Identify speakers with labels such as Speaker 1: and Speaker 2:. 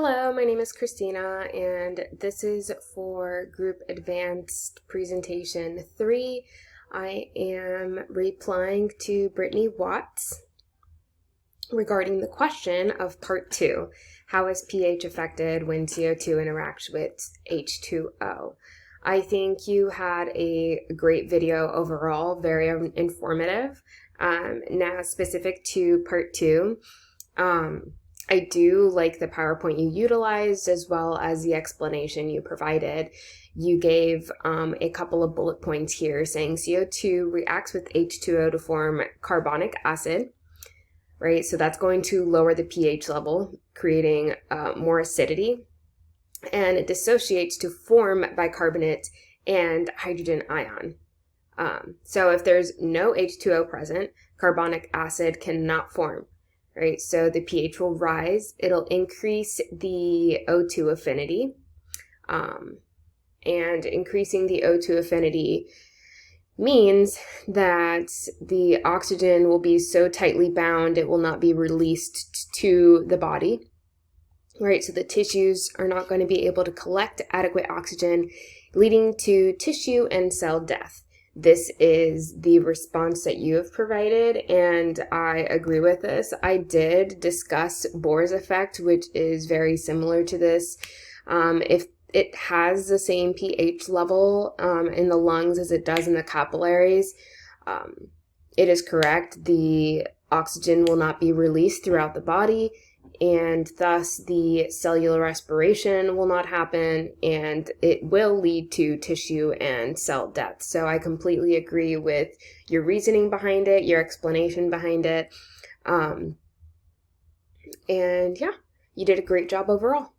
Speaker 1: Hello, my name is Christina, and this is for Group Advanced Presentation 3. I am replying to Brittany Watts regarding the question of Part 2, how is pH affected when CO2 interacts with H2O? I think you had a great video overall, very informative. Now specific to Part 2, I do like the PowerPoint you utilized as well as the explanation you provided. You gave a couple of bullet points here saying CO2 reacts with H2O to form carbonic acid, right? So that's going to lower the pH level, creating more acidity, and it dissociates to form bicarbonate and hydrogen ion. So if there's no H2O present, carbonic acid cannot form. Right, so the pH will rise, it'll increase the O2 affinity, and increasing the O2 affinity means that the oxygen will be so tightly bound it will not be released to the body, right? So the tissues are not going to be able to collect adequate oxygen, leading to tissue and cell death. This is the response that you have provided, and I agree with this. I did discuss Bohr's effect, which is very similar to this. If it has the same pH level in the lungs as it does in the capillaries, it is correct. The oxygen will not be released throughout the body, and thus the cellular respiration will not happen, and it will lead to tissue and cell death. So I completely agree with your reasoning behind it, your explanation behind it. And yeah, you did a great job overall.